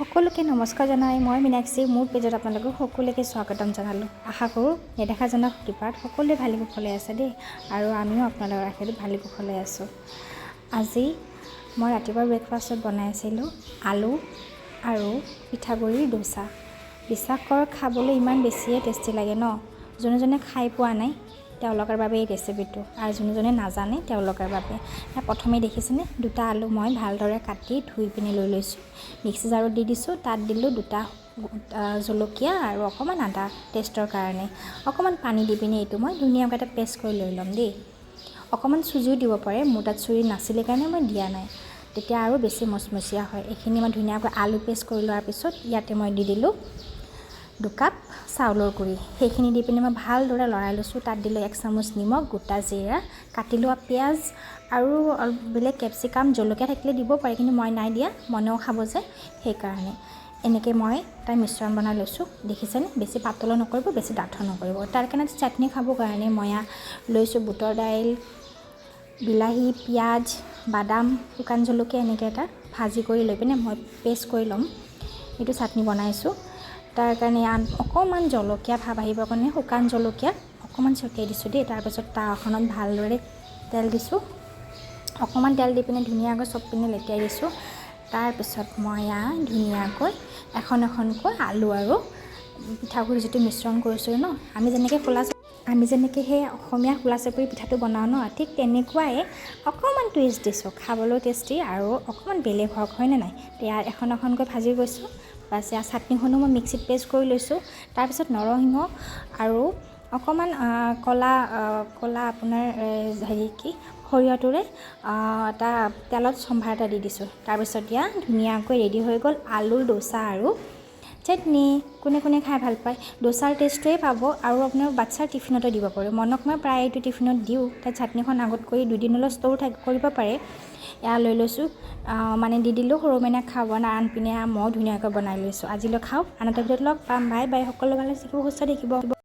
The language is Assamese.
সকলোকে নমস্কাৰ জনাই মই মীনাক্ষী মোৰ পেজত আপোনালোকক সকলোকে স্বাগতম জনালোঁ। আশা কৰোঁ নেদেখাজনক কৃপাত সকলোৱে ভালে কুশলে আছে দেই, আৰু আমিও আপোনালোকৰ আশীৰ্বাদত ভালে কুশলে আছোঁ। আজি মই ৰাতিপুৱা ব্ৰেকফাষ্টত বনাইছিলোঁ আলু আৰু পিঠাগুড়িৰ ডোচা। বিশ্বাস কৰক, খাবলৈ ইমান বেছিয়ে টেষ্টি লাগে ন। যোনে খাই পোৱা নাই তেওঁলোকৰ বাবে এই ৰেচিপিটো, আৰু যোনে নাজানে তেওঁলোকৰ বাবে। প্ৰথমে দেখিছেনে, দুটা আলু মই ভালদৰে কাটি ধুই পিনি লৈ লৈছোঁ। মিক্সি জাৰত দি দিছোঁ, তাত দিলোঁ দুটা জলকীয়া আৰু অকণমান আদা টেষ্টৰ কাৰণে। অকণমান পানী দি পিনি এইটো মই ধুনীয়াকৈ এটা পেষ্ট কৰি লৈ ল'ম দেই। অকণমান চুজিও দিব পাৰে, মোৰ তাত চুজি নাছিলে কাৰণে মই দিয়া নাই, তেতিয়া আৰু বেছি মচমচীয়া হয়। এইখিনি মই ধুনীয়াকৈ আলু পেষ্ট কৰি লোৱাৰ পিছত ইয়াতে মই দি দিলোঁ 2 কাপ চাউলৰ গুড়ি। সেইখিনি দি পিনি মই ভালদৰে লৰাই লৈছোঁ। তাত দিলোঁ 1 চামুচ নিমখ, গোটা জিৰা, কাটি লোৱা পিঁয়াজ আৰু বেলেগ কেপচিকাম জলকীয়া থাকিলে দিব পাৰে, কিন্তু মই নাই দিয়া, মনেও খাব যে সেইকাৰণে। এনেকৈ মই এটা মিশ্ৰণ বনাই লৈছোঁ। দেখিছেনে, বেছি পাতলো নকৰিব, বেছি ডাঠো নকৰিব। তাৰ কাৰণে চাটনি খাবৰ কাৰণে মই লৈছোঁ বুটৰ দাইল, বিলাহী, পিঁয়াজ, বাদাম, শুকান জলকীয়া এনেকৈ এটা ভাজি কৰি লৈ পিনে মই পেষ্ট কৰি ল'ম। এইটো চাটনি বনাইছোঁ। তাৰ কাৰণে অকণমান জলকীয়া ভাৱ আহিবৰ কাৰণে শুকান জলকীয়া অকণমান ছটিয়াই দিছোঁ দেই। তাৰপিছত তাৱাখনত ভালদৰে তেল দিছোঁ। অকণমান তেল দি পিনে ধুনীয়াকৈ চব পিনে লেটিয়াই দিছোঁ। তাৰপিছত মই ধুনীয়াকৈ এখন এখনকৈ আলু আৰু পিঠাগুড়ি যিটো মিশ্ৰণ কৰিছোঁ ন, আমি যেনেকৈ সেই অসমীয়া খোলা চাপৰি পিঠাটো বনাওঁ ন, ঠিক তেনেকুৱাই অকণমান টুইষ্ট দিছোঁ। খাবলৈও টেষ্টি আৰু অকণমান বেলেগ হওক, হয়নে নাই। ইয়াৰ এখন এখনকৈ ভাজি গৈছোঁ। বাছ ইয়াৰ চাটনিখনো মই মিক্সিত পেষ্ট কৰি লৈছোঁ। তাৰপিছত নৰসিংহ আৰু অকণমান ক'লা আপোনাৰ সৰিয়হটোৰে এটা তেলত সম্ভাৰ এটা দি দিছোঁ। তাৰপিছত ইয়াত ধুনীয়াকৈ ৰেডি হৈ গ'ল আলুৰ ডোচা আৰু চাটনি। কোনে খাই ভাল পায়, ডোচাৰ টেষ্টটোৱে পাব, আৰু আপোনাৰ বাচ্ছাৰ টিফিনতো দিব পাৰে। মনক মই প্ৰায় এইটো টিফিনত দিওঁ। তাত চাটনিখন আগত কৰি 2 দিনলৈ ষ্ট'ৰ কৰিব পাৰে। এয়া লৈ লৈছোঁ, মানে দি দিলোঁ সৰু মাইনাক খাব না, আনপিনে মই ধুনীয়াকৈ বনাই লৈছোঁ। আজিলৈ খাওক, আন এটা ভিডিঅ'ত লগ পাম। Bye bye. সকলো ভালে থাকিব, সুস্থ থাকিব।